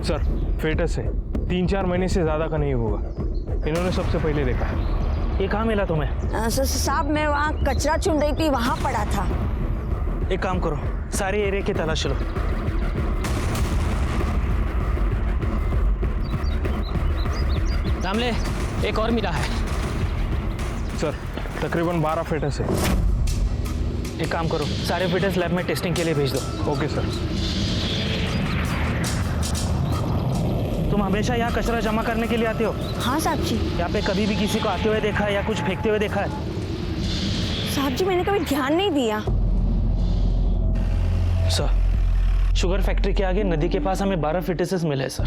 Sir foetus है, 3-4 महीने से ज़्यादा का नहीं होगा। इन्होंने सबसे पहले देखा है। ये कहाँ मिला तुम्हें? साहब मैं वहाँ कचरा चुन रही थी, वहाँ पड़ा था। एक काम करो, सारे एरिया की तलाश लो। रामले, एक और मिला है। सर तकरीबन 12 फेटस है। एक काम करो, सारे फिटर्स लैब में टेस्टिंग के लिए भेज दो। Okay sir. तुम हमेशा यहाँ कचरा जमा करने के लिए आते हो? हाँ साहब जी। यहाँ पे कभी भी किसी को आते हुए देखा है या कुछ फेंकते हुए देखा है? साहब जी मैंने कभी ध्यान नहीं दिया। सर, शुगर फैक्ट्री के आगे नदी के पास हमें 12 फिटसेस मिले हैं सर।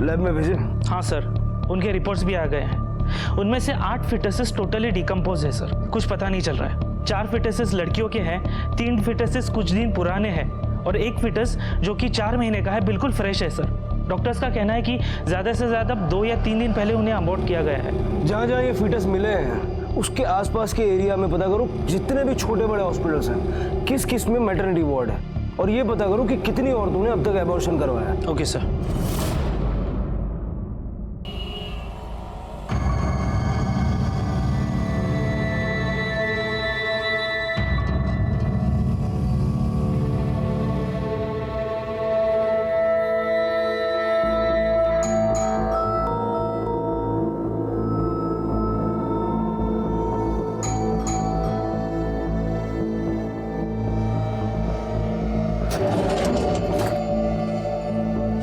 लैब में भेजे? हाँ सर, उनके रिपोर्ट्स भी आ गए हैं। उनमें से 8 फिटसेस टोटली डिकम्पोज है सर, कुछ पता नहीं चल रहा है। 4 फिटसेस लड़कियों के हैं, 3 फिटसेस कुछ दिन पुराने हैं और 1 फिटस जो कि 4 महीने का है बिल्कुल फ्रेश है सर। डॉक्टर्स का कहना है कि ज़्यादा से ज़्यादा 2 या 3 दिन पहले उन्हें अबॉर्ट किया गया है। जहाँ जहाँ ये फीटस मिले हैं उसके आसपास के एरिया में पता करो जितने भी छोटे बड़े हॉस्पिटल्स हैं किस किस में मैटरनिटी वार्ड है, और ये पता करो कि कितनी औरतों ने अब तक एबॉर्शन करवाया। Okay sir.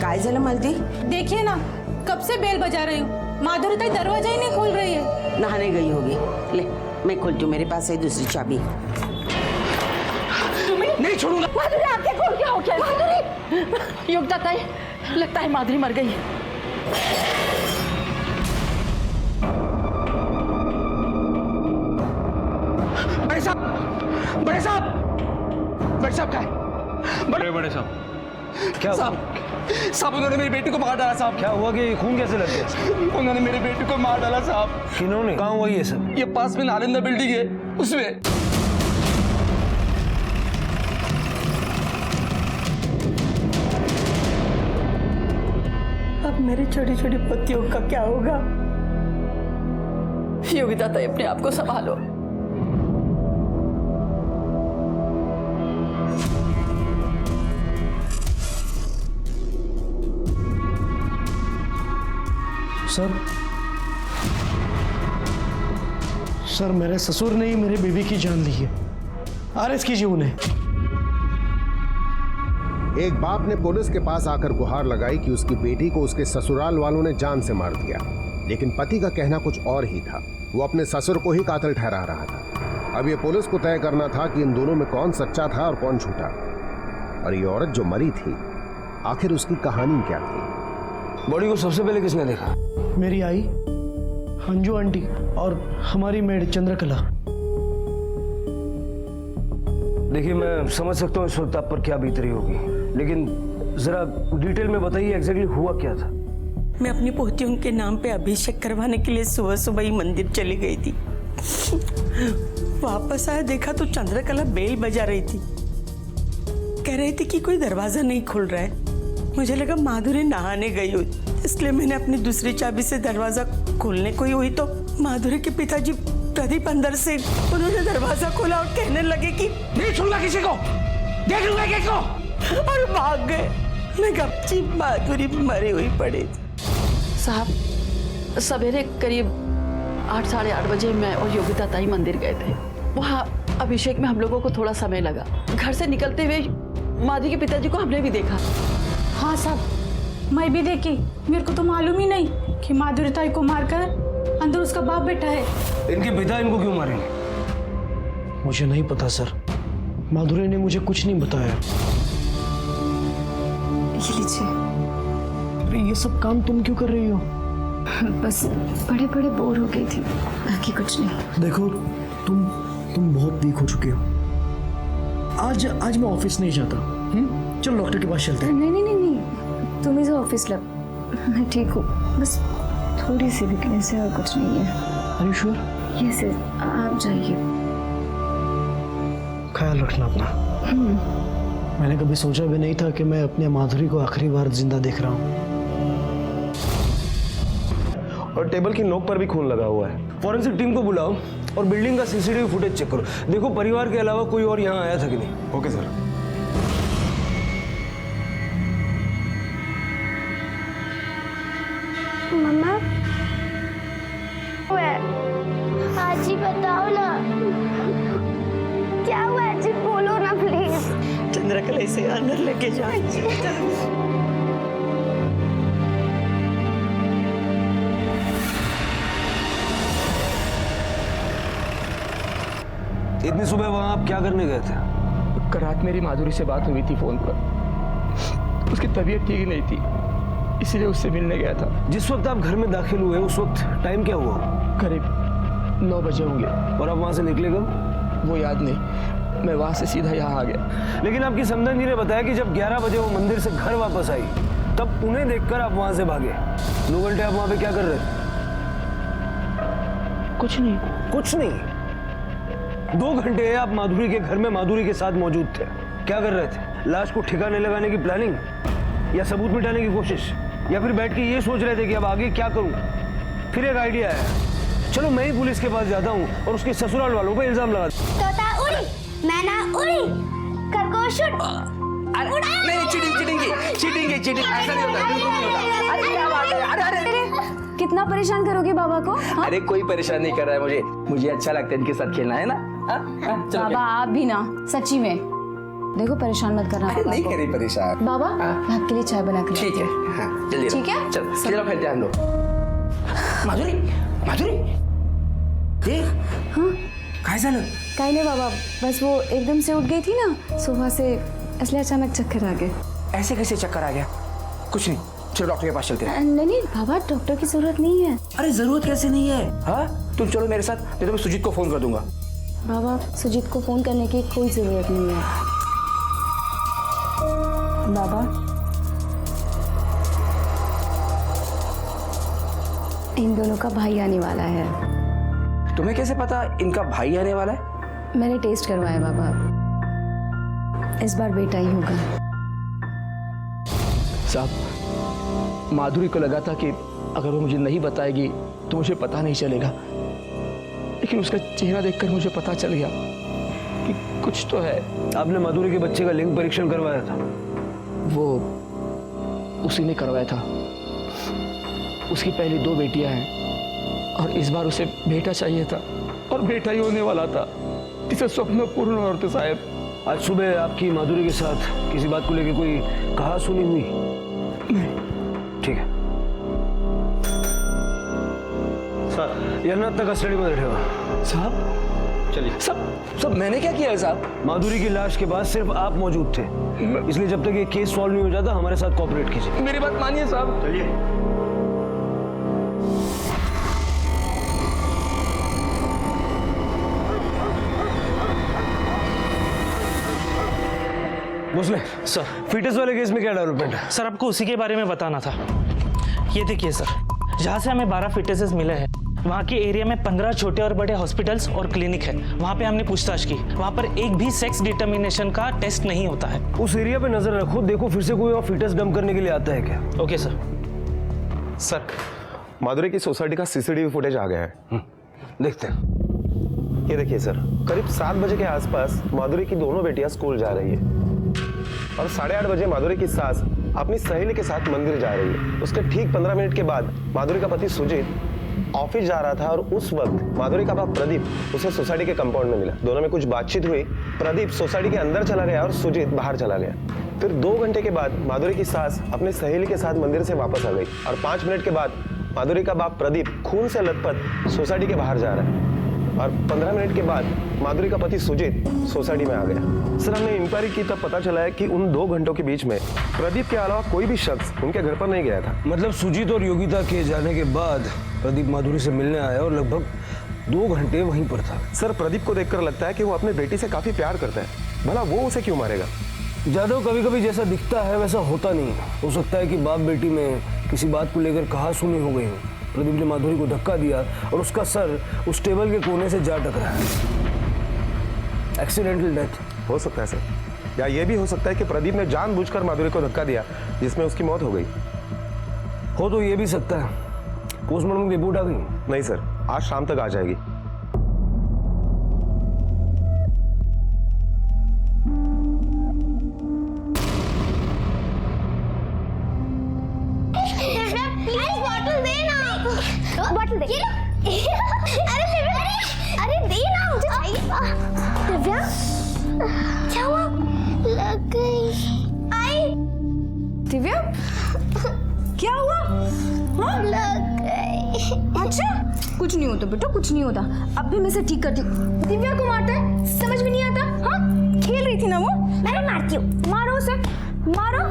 काय झालं मालती? देखिए ना, कब से बेल बजा रही हूँ, माधुरी ताई दरवाजा ही नहीं खोल रही है। नहाने गई होगी। ले मैं खोलती हूँ, मेरे पास है दूसरी चाबी। नहीं छोड़ूंगा। माधुरी आपके खोल क्या हो गया? माधुरी! योगिता ताई, लगता है माधुरी मर गई। बड़े साहब, बड़े साहब, बड़े साहब क्या है? बड़े साहब क्या साहब उन्होंने मेरी बेटी को मार डाला साहब। क्या हुआ कि खून कैसे लग गया? उन्होंने मेरी बेटी को मार डाला साहब। किन्होंने? कहाँ हुआ ये सब? ये पास में नालंदा बिल्डिंग है उसमें। अब मेरी छोटी छोटी पोतियों का क्या होगा? योगिता ताई अपने आप को संभालो। सर मेरे ससुर ने ही मेरी बीवी की जान ली है। अरेस्ट कीजिए उन्हें। एक बाप ने पुलिस के पास आकर गुहार लगाई कि उसकी बेटी को उसके ससुराल वालों ने जान से मार दिया, लेकिन पति का कहना कुछ और ही था। वो अपने ससुर को ही कातिल ठहरा रहा था। अब ये पुलिस को तय करना था कि इन दोनों में कौन सच्चा था और कौन झूठा। और ये औरत जो मरी थी, आखिर उसकी कहानी क्या थी? बॉडी को सबसे पहले किसने देखा? मेरी आई, अंजू आंटी और हमारी मेड चंद्रकला। देखिए मैं समझ सकता हूँ इस वक्त आप पर क्या बीत रही होगी, लेकिन जरा डिटेल में बताइए एग्जैक्टली हुआ क्या था। मैं अपनी पोतियों के नाम पे अभिषेक करवाने के लिए सुबह सुबह ही मंदिर चली गई थी। वापस आया देखा तो चंद्रकला बेल बजा रही थी, कह रही थी कि कोई दरवाजा नहीं खुल रहा है। मुझे लगा माधुरी नहाने गई हुई, इसलिए मैंने अपनी दूसरी चाबी से दरवाजा खोलने को ही हुई तो माधुरी के पिताजी प्रदीप अंदर से उन्होंने दरवाजा खोला और कहने लगे कि नहीं छोड़ूंगा किसी को, देख लूंगा किसको, और भाग गए। मैं गपची माधुरी मरी हुई पड़ी। साहब सवेरे करीब 8-8:30 बजे मैं और योगिता ताई मंदिर गए थे। वहाँ अभिषेक में हम लोगों को थोड़ा समय लगा। घर से निकलते हुए माधुरी के पिताजी को हमने भी देखा। हाँ साहब मैं भी देखी। मेरे को तो मालूम ही नहीं कि माधुरी ताई को मारकर अंदर उसका बाप बैठा है। इनके पिता इनको क्यों मारेंगे? मुझे नहीं पता सर, माधुरी ने मुझे कुछ नहीं बताया। ये लीजिए। अरे ये सब काम तुम क्यों कर रही हो? बस बड़े बड़े बोर हो गई थी, बाकी कुछ नहीं। देखो तुम बहुत वीक हो चुके हो। आज मैं ऑफिस नहीं जाता। चलो डॉक्टर के पास चलते हैं। नहीं तुम इसे ऑफिस लब, मैं ठीक हूँ। बस थोड़ी सी वीकनेस है और कुछ नहीं है। Are you sure? यस आप जाइए। ख्याल रखना अपना। मैंने कभी सोचा भी नहीं था कि मैं अपने माधुरी को आखिरी बार जिंदा देख रहा हूँ। और टेबल की नोक पर भी खून लगा हुआ है। फॉरेंसिक टीम को बुलाओ और बिल्डिंग का सीसीटीवी फुटेज चेक करो। देखो परिवार के अलावा कोई और यहाँ आया था कि नहीं। Okay sir. मम्मा आज ही बताओ ना क्या हुआ है, जी बोलो ना प्लीज। चंद्रकला इसे अंदर लेके जाओ। इतनी सुबह वहां आप क्या करने गए थे? कल रात मेरी माधुरी से बात हुई थी फोन पर। उसकी तबीयत ठीक नहीं थी, इसीलिए उससे मिलने गया था। जिस वक्त आप घर में दाखिल हुए उस वक्त टाइम क्या हुआ? करीब 9 बजे होंगे। और आप वहां से निकले कब? वो याद नहीं, मैं वहां से सीधा यहाँ आ गया। लेकिन आपकी समधन जी ने बताया कि जब 11 बजे वो मंदिर से घर वापस आई तब उन्हें देखकर आप वहां से भागे। 2 घंटे आप वहां पे क्या कर रहे थे? कुछ नहीं। कुछ नहीं? 2 घंटे आप माधुरी के घर में माधुरी के साथ मौजूद थे। क्या कर रहे थे? लाश को ठिकाने लगाने की प्लानिंग, या सबूत मिटाने की कोशिश, या फिर बैठ के ये सोच रहे थे कि अब आगे क्या करूं? फिर एक आइडिया आया, चलो मैं ही पुलिस के पास जाता हूं और उसके ससुराल वालों पर इल्जाम लगा। तोता उड़ी, मैना उड़ी, खरगोश नहीं, चीटिंग ऐसा नहीं होता, बिल्कुल नहीं होता। अरे क्या बात है? अरे कितना परेशान करोगे बाबा को? हाँ? अरे कोई परेशान नहीं कर रहा है मुझे अच्छा लगता है इनके साथ खेलना, है ना? चलो बाबा आप भी ना, सच्ची में देखो परेशान मत करना। नहीं कर रही परेशान। बाबा मैं आपके लिए चाय बना के ठीक है, हाँ जल्दी। ठीक है, चलो फिर ध्यान दो। माधुरी ये हाँ काय झालं? काही नाही बाबा, बस वो एकदम से उठ गई थी ना सुबह से, इसलिए अचानक चक्कर आ गए। ऐसे कैसे चक्कर आ गया? कुछ नहीं, चलो डॉक्टर के पास चलते हैं। नहीं बाबा, डॉक्टर की जरूरत नहीं है। अरे जरूरत कैसे नहीं है? हाँ तुम चलो मेरे साथ, नहीं तो मैं सुजीत को फोन कर दूंगा। बाबा सुजीत को फोन करने की कोई जरूरत नहीं है। बाबा इन दोनों का भाई आने वाला है। तुम्हें कैसे पता इनका भाई आने वाला है? मैंने टेस्ट करवाया बाबा, इस बार बेटा ही होगा। साहब माधुरी को लगा था कि अगर वो मुझे नहीं बताएगी तो मुझे पता नहीं चलेगा, लेकिन उसका चेहरा देखकर मुझे पता चल गया कि कुछ तो है। आपने माधुरी के बच्चे का लिंग परीक्षण करवाया था? वो उसी ने करवाया था। उसकी पहली 2 बेटियां हैं और इस बार उसे बेटा चाहिए था, और बेटा ही होने वाला था। इसे स्वप्न पूर्ण होते साहब। आज सुबह आपकी माधुरी के साथ किसी बात को लेकर कोई कहा सुनी हुई? नहीं। ठीक है सर, यांना तक कस्टडीमध्ये ठेवा। साहब चलिए। सब मैंने क्या किया है साहब? माधुरी की लाश के बाद सिर्फ आप मौजूद थे, इसलिए जब तक ये केस सॉल्व नहीं हो जाता हमारे साथ कोऑपरेट कीजिए। मेरी बात मानिए साहब। चलिए। भोसले सर, फीटस वाले केस में क्या डेवलपमेंट है? सर आपको उसी के बारे में बताना था। ये देखिए सर, जहाँ से हमें 12 फिटसेस मिले हैं वहाँ के एरिया में 15 छोटे और बड़े हॉस्पिटल्स और क्लिनिक है। वहाँ पे हमने पूछताछ की, वहाँ पर एक भी सेक्स डिटर्मिनेशन का टेस्ट नहीं होता है। उस एरिया पे नजर रखो, देखो फिर से कोई और फीटस डंप करने के लिए आता है क्या? Okay sir. सर माधुरी की सोसाइटी का सीसीटीवी फुटेज आ गया है, देखते हैं। ये देखिए सर, करीब 7 बजे के आसपास माधुरी की दोनों बेटियां स्कूल जा रही है और 8:30 बजे माधुरी की सास अपनी सहेली के साथ मंदिर जा रही है। उसके ठीक 15 मिनट के बाद माधुरी का पति सुजीत ऑफिस जा रहा था और उस वक्त माधुरी का बाप प्रदीप उसे सोसाइटी के कंपाउंड में मिला। दोनों में कुछ बातचीत हुई, प्रदीप सोसाइटी के अंदर चला गया और सुजीत बाहर चला गया। फिर 2 घंटे के बाद माधुरी की सास अपनी सहेली के साथ मंदिर से वापस आ गई और 5 मिनट के बाद माधुरी का बाप प्रदीप खून से लथपथ सोसाइटी के बाहर जा रहा है और 15 मिनट के बाद माधुरी का पति सुजीत सोसाइटी में आ गया। सर हमने इंक्वायरी की तब पता चला है कि उन 2 घंटों के बीच में प्रदीप के अलावा कोई भी शख्स उनके घर पर नहीं गया था। मतलब सुजीत और योगिता के जाने के बाद प्रदीप माधुरी से मिलने आया और लगभग 2 घंटे वहीं पर था। सर प्रदीप को देखकर लगता है कि वो अपनी बेटी से काफी प्यार करता है, भला वो उसे क्यों मारेगा? जादव कभी कभी जैसा दिखता है वैसा होता नहीं। हो सकता है कि बाप बेटी में किसी बात को लेकर कहा सुनी हो गई हो। प्रदीप ने माधुरी को धक्का दिया और उसका सर उस टेबल के कोने से जा टकराया। एक्सीडेंटल डेथ हो सकता है सर, या ये भी हो सकता है कि प्रदीप ने जानबूझकर माधुरी को धक्का दिया जिसमें उसकी मौत हो गई। हो तो ये भी सकता है। पोस्टमार्टम की रिपोर्ट आ गई? नहीं सर, आज शाम तक आ जाएगी। प्लीज बॉटल दे ना। बॉटल दे। अरे दिव्या, अरे दे ना, मुझे चाहिए। दिव्या क्या हुआ? लग गई। आई दिव्या क्या हुआ? हाँ? लग गई। अच्छा, कुछ नहीं होता बेटा, कुछ नहीं होता। अब भी मैं से ठीक करती हूँ। दिव्या को मारता है, समझ में नहीं आता? हाँ, खेल रही थी ना वो। मैं मारती हूँ। मारो उसे, मारो।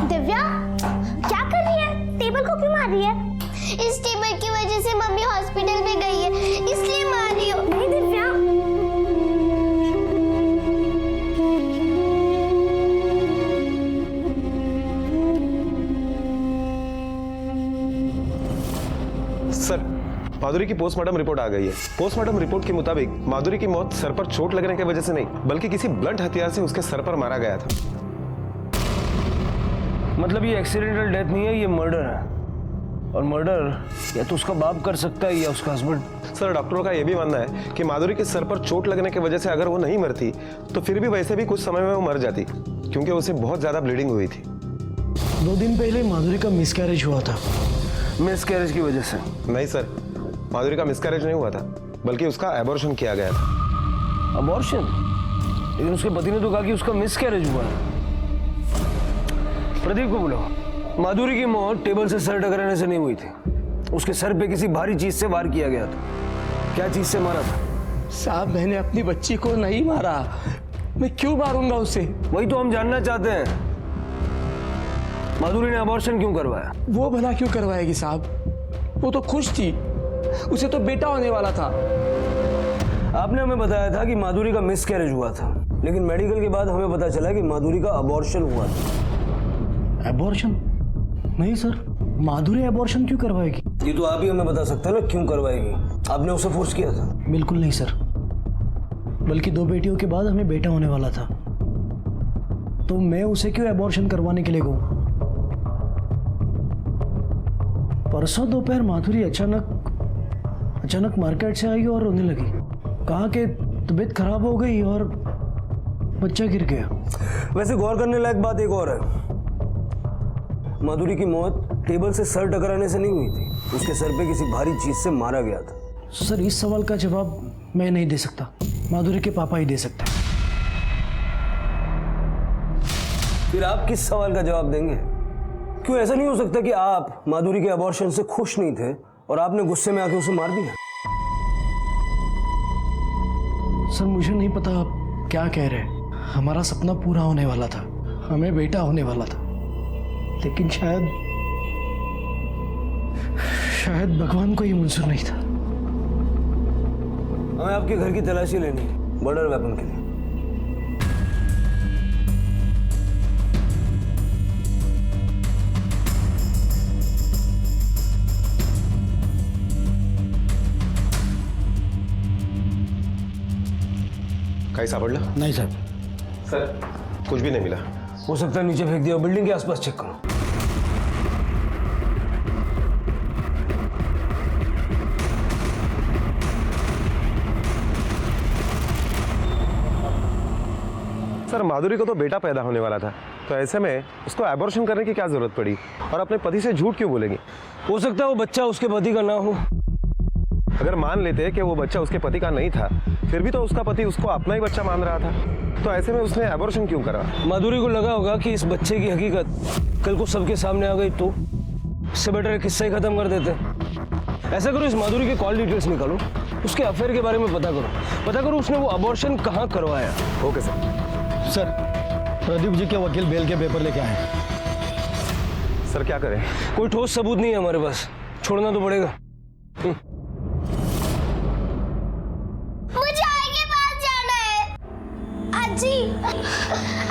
दिव्या क्या कर रही है? टेबल को क्यों मार रही है? इस टेबल की वजह से मम्मी हॉस्पिटल में गई है, इसलिए मार रही हो। नहीं दिव्या, सर, माधुरी की पोस्टमार्टम रिपोर्ट आ गई है। पोस्टमार्टम रिपोर्ट के मुताबिक माधुरी की मौत सर पर चोट लगने की वजह से नहीं, बल्कि किसी ब्लंट हथियार से उसके सर पर मारा गया था। मतलब ये एक्सीडेंटल डेथ नहीं है, ये मर्डर है। और मर्डर या तो उसका बाप कर सकता है या उसका हस्बैंड। सर, डॉक्टरों का यह भी मानना है कि माधुरी के सर पर चोट लगने की वजह से अगर वो नहीं मरती तो फिर भी वैसे भी कुछ समय में वो मर जाती, क्योंकि उसे बहुत ज्यादा ब्लीडिंग हुई थी। 2 दिन पहले माधुरी का मिसकैरेज हुआ था। मिसकैरेज की वजह से? नहीं सर, माधुरी का मिसकैरेज नहीं हुआ था, बल्कि उसका एबॉर्शन किया गया था। अबॉर्शन? लेकिन उसके पति ने तो कहा कि उसका मिसकैरेज हुआ है। प्रदीप को बुलाओ। माधुरी की मौत टेबल से सर टकराने से नहीं हुई थी, उसके सर पे किसी भारी चीज से वार किया गया था। क्या चीज से मारा था? साहब, मैंने अपनी बच्ची को नहीं मारा, मैं क्यों मारूंगा उसे? वही तो हम जानना चाहते हैं। माधुरी ने अबॉर्शन क्यों करवाया? वो भला क्यों करवाएगी साहब? वो तो खुश थी, उसे तो बेटा होने वाला था। आपने हमें बताया था कि माधुरी का मिसकैरेज हुआ था, लेकिन मेडिकल के बाद हमें पता चला कि माधुरी का अबॉर्शन हुआ था। एबॉर्शन? नहीं सर, माधुरी एबॉर्शन क्यों करवाएगी? ये तो आप ही हमें बता सकते हैं ना, क्यों करवाएगी? आपने उसे फोर्स किया था? बिल्कुल नहीं सर, बल्कि 2 बेटियों के बाद हमें बेटा होने वाला था, तो मैं उसे क्यों एबॉर्शन करवाने के लिए कहूँ? परसों दोपहर माधुरी अचानक मार्केट से आई और रोने लगी। कहा कि तबीयत खराब हो गई और बच्चा गिर गया। वैसे गौर करने लायक बात एक और है, माधुरी की मौत टेबल से सर टकराने से नहीं हुई थी, उसके सर पे किसी भारी चीज से मारा गया था। सर, इस सवाल का जवाब मैं नहीं दे सकता, माधुरी के पापा ही दे सकते हैं। फिर आप किस सवाल का जवाब देंगे? क्यों ऐसा नहीं हो सकता कि आप माधुरी के अबॉर्शन से खुश नहीं थे और आपने गुस्से में आके उसे मार दिया? सर, मुझे नहीं पता आप क्या कह रहे हैं। हमारा सपना पूरा होने वाला था, हमें बेटा होने वाला था, लेकिन शायद भगवान को ये मंजूर नहीं था। हमें आपके घर की तलाशी लेनी है मर्डर वेपन के लिए। कहीं सापडला? नहीं साहब। सर, कुछ भी नहीं मिला। हो सकता है नीचे फेंक दिया, बिल्डिंग के आसपास चेक करो। सर, माधुरी को तो बेटा पैदा होने वाला था, तो ऐसे में उसको एबॉर्शन करने की क्या जरूरत पड़ी? और अपने पति से झूठ क्यों बोलेगी? हो सकता है वो बच्चा उसके पति का ना हो। अगर मान लेते कि वो बच्चा उसके पति का नहीं था, फिर भी तो उसका पति उसको अपना ही बच्चा मान रहा था, तो ऐसे में उसने एबॉर्शन क्यों करा? माधुरी को लगा होगा कि इस बच्चे की हकीकत कल को सबके सामने आ गई तो इससे बेटर एक किस्सा ही खत्म कर देते। ऐसा करो, इस माधुरी के कॉल डिटेल्स निकालो, उसके अफेयर के बारे में पता करो उसने वो अबॉर्शन कहाँ करवाया। Okay sir. Sir, Pradeep ji के वकील बेल के पेपर लेके आए। सर, क्या करें? कोई ठोस सबूत नहीं है हमारे पास, छोड़ना तो पड़ेगा। मुझे आगे पास जाना है।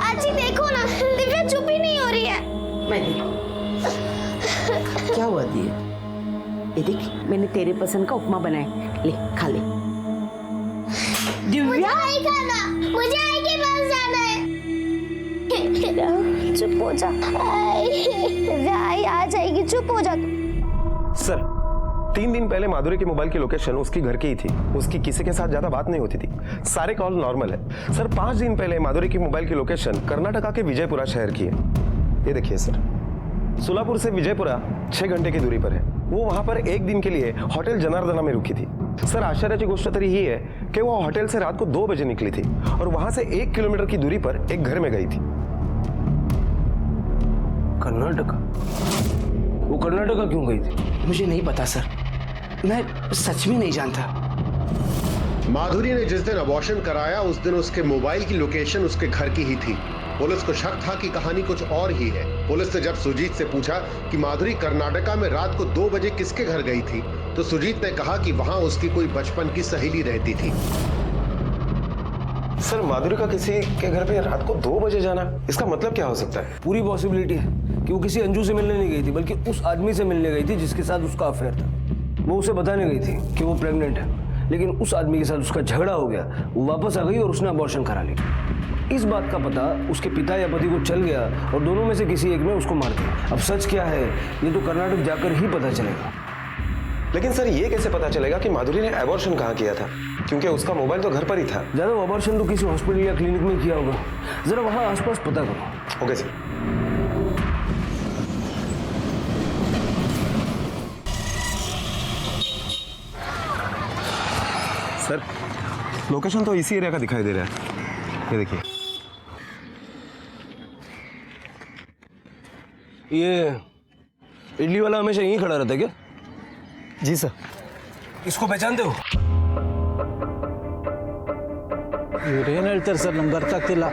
आजी देखो ना, दिव्या चुप ही नहीं हो रही है। मैं देखूं। क्या हुआ दिया? ये देख, मैंने तेरे पसंद का उपमा बनाया, ले खा ले। मुझे नहीं खाना, मुझे आगे पास जाना है। चुप हो जा। आई आ जाएगी, चुप हो जा। सर 3 दिन पहले माधुरी के मोबाइल की लोकेशन उसकी घर की ही थी। उसकी किसी के साथ ज्यादा बात नहीं होती थी, सारे कॉल नॉर्मल है। सर 5 दिन पहले माधुरी की मोबाइल की लोकेशन कर्नाटका के विजयपुरा शहर की है। ये देखिए सर, सोलापुर से विजयपुरा 6 घंटे की दूरी पर है। वो वहां पर 1 दिन के लिए होटल जनार्दना में रुकी थी। सर आश्चर्य की गोष्ट तरी ही है कि वो होटल से रात को 2 बजे निकली थी और वहां से 1 किलोमीटर की दूरी पर एक घर में गई थी। कर्नाटका? वो कर्नाटका क्यों गई थी? मुझे नहीं पता सर, मैं सच में नहीं जानता। माधुरी ने जिस दिन अबॉर्शन कराया उस दिन उसके मोबाइल की लोकेशन उसके घर की ही थी। पुलिस को शक था कि कहानी कुछ और ही है। पुलिस ने जब सुजीत से पूछा कि माधुरी कर्नाटका में रात को 2 बजे किसके घर गई थी, तो सुजीत ने कहा कि वहां उसकी कोई बचपन की सहेली रहती थी। सर माधुरी का किसी के घर पे रात को 2 बजे जाना, इसका मतलब क्या हो सकता है? पूरी पॉसिबिलिटी है कि वो किसी अंजू से मिलने नहीं गई थी, बल्कि उस आदमी से मिलने गई थी जिसके साथ उसका अफेयर था। वो उसे बताने गई थी कि वो प्रेग्नेंट है, लेकिन उस आदमी के साथ उसका झगड़ा हो गया। वो वापस आ गई और उसने अबॉर्शन करा ली। इस बात का पता उसके पिता या पति को चल गया और दोनों में से किसी एक ने उसको मार दिया। अब सच क्या है ये तो कर्नाटक जाकर ही पता चलेगा। लेकिन सर ये कैसे पता चलेगा कि माधुरी ने अबॉर्शन कहाँ किया था, क्योंकि उसका मोबाइल तो घर पर ही था। ज्यादा अबॉर्शन तो किसी हॉस्पिटल या क्लिनिक में किया होगा, जरा वहां आसपास पता करो। Okay sir. सर लोकेशन तो इसी एरिया का दिखाई दे रहा है, ये देखिए। ये इडली वाला हमेशा यहीं खड़ा रहता है क्या? जी सर। इसको पहचानते हो? ಇವ್ರೇನು ಹೇಳ್ತಾರೆ ಸರ್, ನಮ್ಗೆ ಅರ್ಥ ಆಗ್ತಿಲ್ಲ.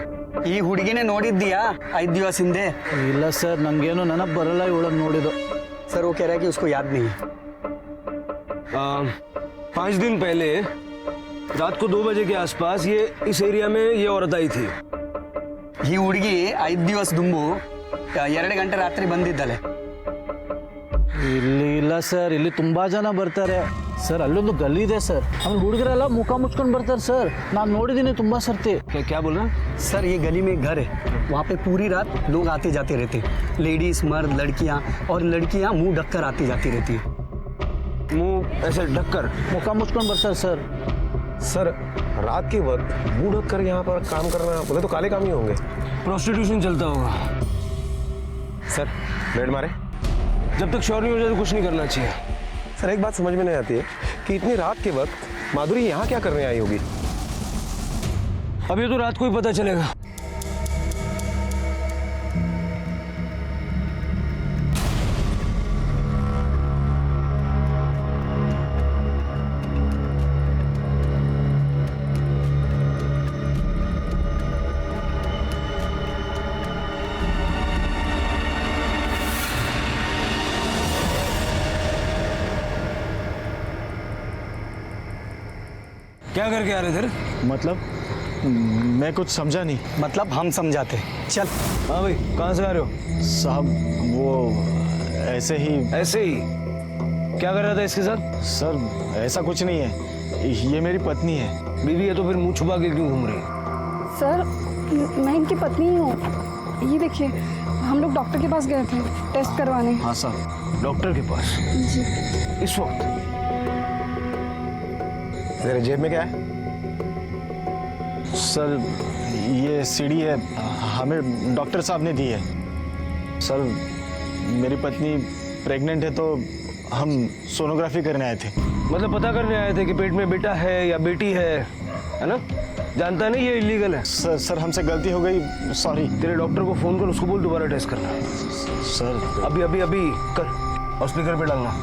ಈ ಹುಡುಗಿನೇ ನೋಡಿದ್ದೀಯಾ 5 ದಿವಸ ಹಿಂದೆ? ಇಲ್ಲ ಸರ್, ನಂಗೇನು ನೆನಪು ಬರಲ್ಲ ಇವಳನ್ನು ನೋಡಿದ್ದು. सर वो कह रहा है कि उसको याद नहीं है। 5 दिन पहले रात को 2 बजे के आसपास ये इस एरिया में ये औरत आई थी। ಈ ಹುಡುಗಿ 5 ದಿವಸ ದುಂಬು 2 ಗಂಟೆ ರಾತ್ರಿ ಬಂದಿದ್ದಾಳೆ। ಇಲ್ಲಿ ಇಲ್ಲ ಸರ್, ಇಲ್ಲಿ ತುಂಬಾ ಜನ ಬರ್ತಾರೆ ಸರ್. ಅಲ್ಲೊಂದು ಗಲ್ಲಿ ಇದೆ ಸರ್, ಆಮೇಲೆ ಹುಡುಗರೆಲ್ಲ ಮುಖ ಮುಚ್ಕೊಂಡು ಬರ್ತಾರೆ ಸರ್. ನಾನು ನೋಡಿದ್ದೀನಿ ತುಂಬಾ ಸರ್ತಿ. क्या बोल रहा? सर ये गली में एक घर है, वहाँ पे पूरी रात लोग आते जाते रहते हैं, लेडीज मर्द लड़कियाँ, और लड़कियाँ मुंह ढककर आती जाती रहती है। मुंह ऐसे ढककर? ಮುಖ ಮುಚ್ಕೊಂಡು ಬರ್ತಾರೆ ಸರ್. सर रात के वक्त मुंह ढक कर यहाँ पर काम करना, बोले तो काले काम ही होंगे। प्रोस्टिट्यूशन चलता होगा। सर बेड मारे? जब तक श्योर नहीं हो जाए तो कुछ नहीं करना चाहिए। सर एक बात समझ में नहीं आती है कि इतनी रात के वक्त माधुरी यहाँ क्या करने आई होगी? अब ये तो रात को ही पता चलेगा। क्या करके आ रहे थे? मतलब मैं कुछ समझा नहीं। मतलब हम समझाते। चल। हाँ भाई, कहाँ से आ रहे हो? साहब वो ऐसे ही। ऐसे ही? क्या कर रहा था इसके साथ? सर ऐसा कुछ नहीं है, ये मेरी पत्नी है। बीवी है तो फिर मुंह छुपा के क्यों घूम रही है? सर मैं इनकी पत्नी ही हूँ। ये देखिए हम लोग डॉक्टर के पास गए थे टेस्ट करवाने। हाँ सर, डॉक्टर के पास? जी। इस वक्त? तेरे जेब में क्या है? सर ये सीढ़ी है, हमें डॉक्टर साहब ने दी है। सर मेरी पत्नी प्रेग्नेंट है तो हम सोनोग्राफी करने आए थे। मतलब पता करने आए थे कि पेट में बेटा है या बेटी है ना? जानता नहीं ये इलीगल है। सर हमसे गलती हो गई, सॉरी। तेरे डॉक्टर को फोन कर, उसको बोल दोबारा टेस्ट करना। सर अभी अभी अभी कर और स्पीकर पे डालना।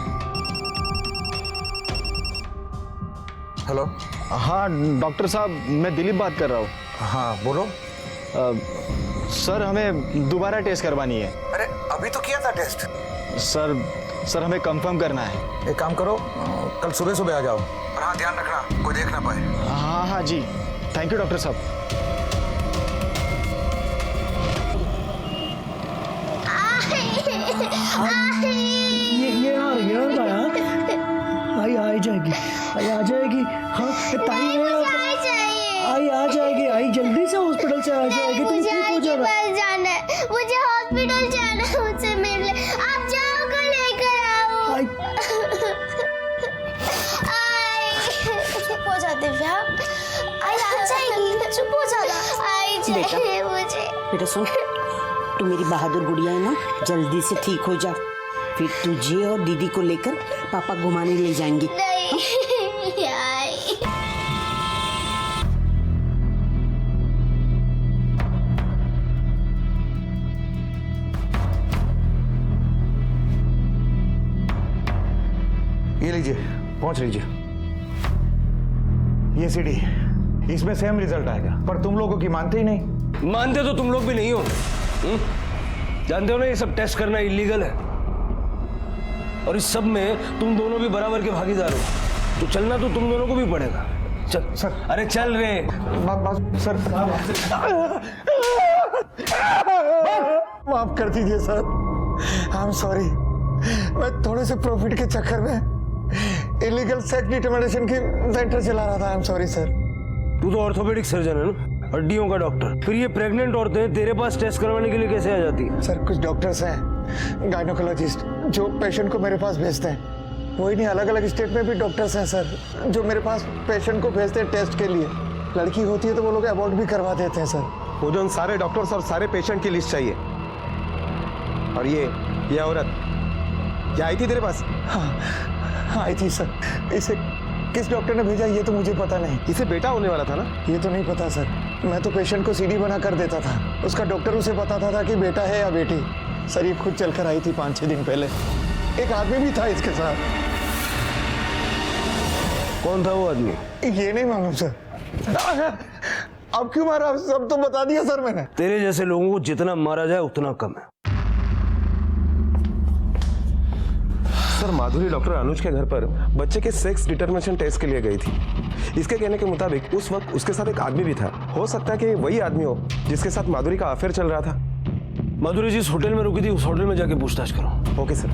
हेलो। हाँ डॉक्टर साहब, मैं दिलीप बात कर रहा हूँ। हाँ बोलो। सर हमें दोबारा टेस्ट करवानी है। अरे अभी तो किया था टेस्ट। सर हमें कंफर्म करना है। एक काम करो, कल सुबह सुबह आ जाओ। और हाँ ध्यान रखना कोई देख ना पाए। हाँ हाँ जी, थैंक यू डॉक्टर साहब। आई आ जाएगी, आई आ जाएगी। हाँ ताई आई आ जाएगी, आई जल्दी से हॉस्पिटल से आ जाएगी। तुम ठीक हो जाना। चाहिए मुझे। बेटा सुन, तू मेरी बहादुर गुड़िया है ना, जल्दी से ठीक हो जा, फिर तुझे और दीदी को लेकर पापा घुमाने ले जाएंगे। नहीं आई। ये लीजिए, पहुंच लीजिए। ये सीडी, इसमें सेम रिजल्ट आएगा, पर तुम लोगों की मानते ही नहीं। मानते तो तुम लोग भी नहीं हो। जानते हो ना ये सब टेस्ट करना इलीगल है, और इस सब में तुम दोनों भी बराबर के भागीदार हो, तो चलना तो तुम दोनों को भी पड़ेगा। चल सर। अरे चल रे। सर माफ कर दीजिए सर, आई एम सॉरी। मैं थोड़े से प्रॉफिट के चक्कर में इलीगल सेक्स डिटर्मिनेशन की सेंटर चला रहा था। I am sorry sir. तू तो ऑर्थोपेडिक सर्जन है ना, हड्डियों का डॉक्टर, फिर ये प्रेग्नेंट औरतें तेरे पास टेस्ट करवाने के लिए कैसे आ जाती है? सर कुछ डॉक्टर्स हैं गायनोकोलॉजिस्ट जो पेशेंट को मेरे पास भेजते हैं। वही नहीं, अलग अलग स्टेट में भी डॉक्टर्स हैं सर जो मेरे पास पेशेंट को भेजते हैं टेस्ट के लिए। लड़की होती है तो वो लोग अबॉर्ट भी करवा देते हैं सर। वो जो उन सारे डॉक्टर्स और सारे पेशेंट की लिस्ट चाहिए। और ये औरत क्या आई थी तेरे पास? हाँ आई थी सर। इसे किस डॉक्टर ने भेजा ये तो मुझे पता नहीं। इसे बेटा होने वाला था ना? ये तो नहीं पता सर, मैं तो पेशेंट को सीडी बना कर देता था, उसका डॉक्टर उसे बताता था कि बेटा है या बेटी। सर ये खुद चलकर आई थी 5-6 दिन पहले। एक आदमी भी था इसके साथ। कौन था वो आदमी? ये नहीं मालूम सर। अब क्यों मारा? सब तो बता दिया सर मैंने। तेरे जैसे लोगों को जितना मारा जाए उतना कम है। सर माधुरी डॉक्टर अनुज के घर पर बच्चे के सेक्स डिटर्मिनेशन टेस्ट के लिए गई थी। इसके कहने के मुताबिक उस वक्त उसके साथ एक आदमी भी था। हो सकता है कि वही आदमी हो जिसके साथ माधुरी का अफेयर चल रहा था। माधुरी जिस होटल में रुकी थी उस होटल में जाके पूछताछ करो। Okay sir.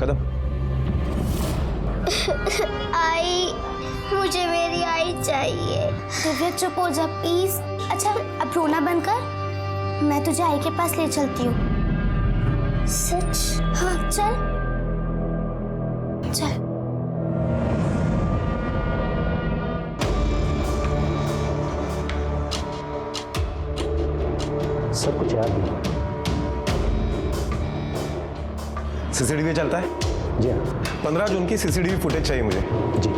कदम। आई, मुझे मेरी आई चाहिए। दिव्या चुप हो जा प्लीज। अच्छा अब रोना बंद कर, मैं तुझे आई के पास ले चलती हूँ। सच? हाँ चल चल। सब कुछ याद है। सीसीटीवी चलता है? जी हाँ। 15 जून की सीसीटीवी फुटेज चाहिए मुझे। जी।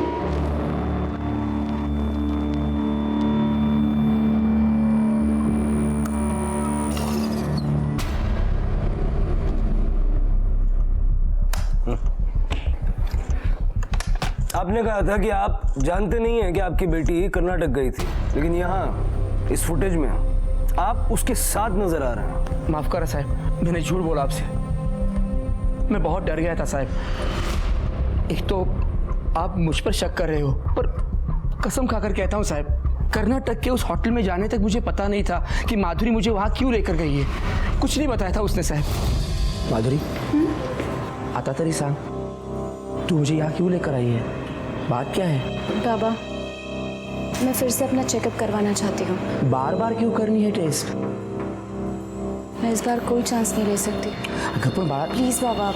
आपने कहा था कि आप जानते नहीं हैं कि आपकी बेटी कर्नाटक गई थी, लेकिन यहाँ इस फुटेज में आप उसके साथ नजर आ रहे हैं। माफ करा साहब, मैंने झूठ बोला आपसे। मैं बहुत डर गया था साहब। एक तो आप मुझ पर शक कर रहे हो, पर कसम खाकर कहता हूँ साहब, कर्नाटक के उस होटल में जाने तक मुझे पता नहीं था कि माधुरी मुझे वहाँ क्यों लेकर गई है। कुछ नहीं बताया था उसने साहब। माधुरी आता तरी सांग, तू मुझे यहाँ क्यों लेकर आई है? बात क्या है? बाबा मैं फिर से अपना चेकअप करवाना चाहती हूँ। बार बार क्यों करनी है टेस्ट? मैं इस बार कोई चांस नहीं ले सकती। अगर बात प्लीज बाबा।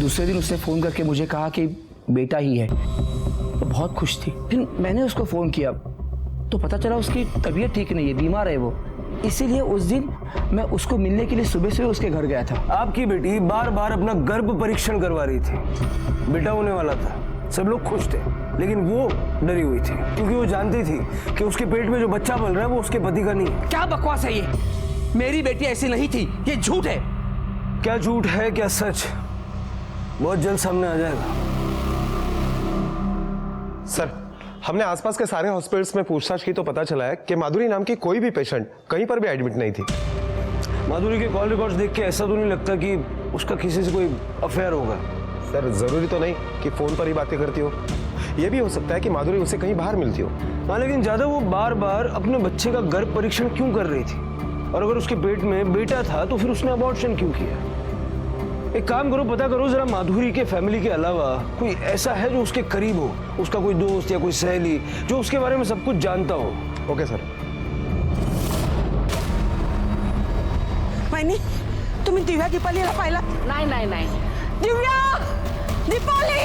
दूसरे दिन उसने फ़ोन करके मुझे कहा कि बेटा ही है, तो बहुत खुश थी। फिर मैंने उसको फ़ोन किया तो पता चला उसकी तबीयत ठीक नहीं है, बीमार है वो। इसीलिए उस दिन मैं उसको मिलने के लिए सुबह से उसके घर गया था। आपकी बेटी बार बार अपना गर्भ परीक्षण करवा रही थी, बेटा होने वाला था, सब लोग खुश थे, लेकिन वो डरी हुई थी क्योंकि वो जानती थी कि उसके पेट में जो बच्चा पल रहा है वो उसके पति का नहीं है। क्या बकवास है ये? मेरी बेटी ऐसी नहीं थी, ये झूठ है। क्या झूठ है क्या सच, बहुत जल्द सामने आ जाएगा। सर हमने आसपास के सारे हॉस्पिटल्स में पूछताछ की तो पता चला है कि माधुरी नाम की कोई भी पेशेंट कहीं पर भी एडमिट नहीं थी। माधुरी के कॉल रिकॉर्ड्स देख के ऐसा तो नहीं लगता कि उसका किसी से कोई अफेयर होगा। सर जरूरी तो नहीं कि फोन पर ही बातें करती हो, यह भी हो सकता है कि माधुरी उसे कहीं बाहर मिलती हो। हाँ लेकिन ज्यादा वो बार बार अपने बच्चे का गर्भ परीक्षण क्यों कर रही थी? और अगर उसके पेट में बेटा था तो फिर उसने अबॉर्शन क्यों किया? एक काम करो, पता करो जरा माधुरी के फैमिली के अलावा कोई ऐसा है जो उसके करीब हो, उसका कोई दोस्त या कोई सहेली जो उसके बारे में सब कुछ जानता हो। Okay sir. वहिनी तुम्ही दिव्या दीपालीला पाहिला? नाही नाही नाही। दिव्या दीपाली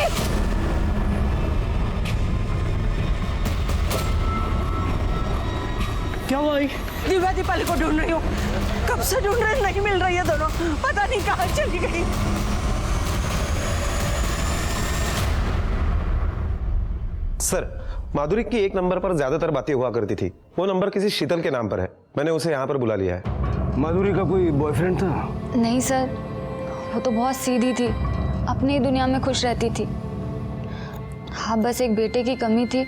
क्या हुआ? दिव्या दीपाली को ढूंढ रही हूँ। कब से ढूंढ रहे, नहीं मिल रही है दोनों, पता नहीं कहाँ चली गई। सर, माधुरी की एक नंबर पर ज्यादातर बातें हुआ करती थी। वो नंबर किसी शीतल के नाम पर है। मैंने उसे यहाँ पर बुला लिया है। माधुरी का कोई बॉयफ्रेंड था? नहीं सर, वो तो बहुत सीधी थी, अपनी दुनिया में खुश रहती थी। हाँ, बस एक बेटे की कमी थी,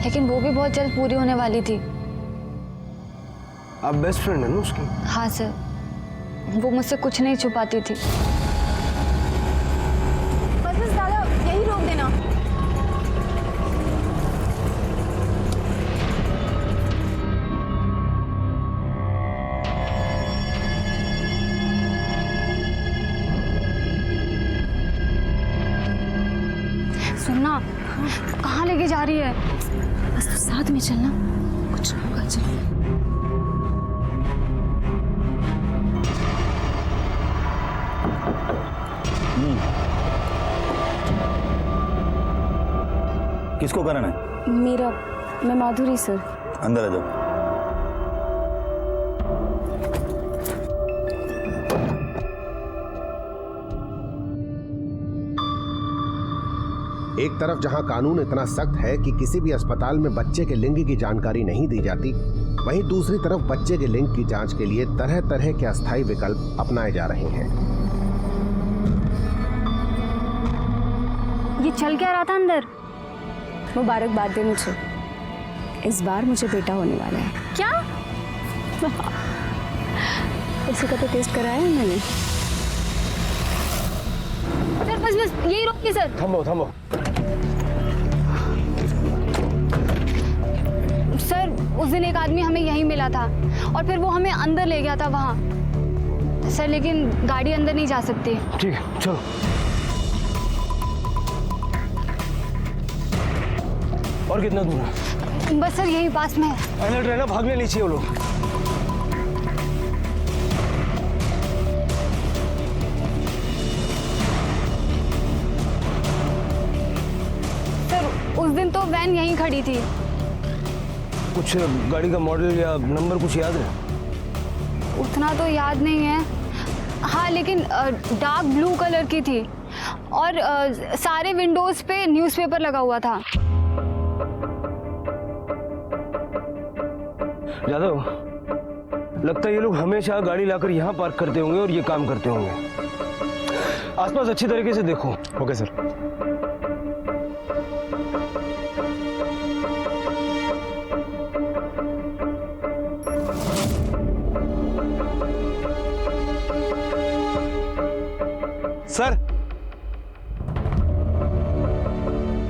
लेकिन वो भी बहुत जल्द पूरी होने वाली थी। आप बेस्ट फ्रेंड है ना उसकी? हाँ सर, वो मुझसे कुछ नहीं छुपाती थी। बस दादा, यही रोक देना। सुनना, कहाँ लेके जा रही है? बस तो साथ में चलना, कुछ ना होगा। चल। किसको करना है? मेरा, मैं माधुरी सर। अंदर आ जाओ। एक तरफ जहां कानून इतना सख्त है कि किसी भी अस्पताल में बच्चे के लिंग की जानकारी नहीं दी जाती, वहीं दूसरी तरफ बच्चे के लिंग की जांच के लिए तरह तरह के अस्थायी विकल्प अपनाए जा रहे हैं। ये चल क्या रहा था अंदर? मुबारकबाद दे मुझे, इस बार मुझे बेटा होने वाला है। क्या? इसी का तो टेस्ट कराया है मैंने। सर बस यही रोकिए सर। थम्बो थम्बो। सर, उस दिन एक आदमी हमें यहीं मिला था और फिर वो हमें अंदर ले गया था वहाँ। सर लेकिन गाड़ी अंदर नहीं जा सकती। ठीक है, चलो। और कितना दूर है? बस सर यही पास में है। अलर्ट रहना, भागने नहीं चाहिए वो लोग। सर उस दिन तो वैन यहीं खड़ी थी। कुछ गाड़ी का मॉडल या नंबर कुछ याद है? उतना तो याद नहीं है। हाँ लेकिन डार्क ब्लू कलर की थी और सारे विंडोज पे न्यूज़पेपर लगा हुआ था। यादव, लगता है ये लोग हमेशा गाड़ी लाकर यहाँ पार्क करते होंगे और ये काम करते होंगे। आसपास अच्छी तरीके से देखो। Okay sir.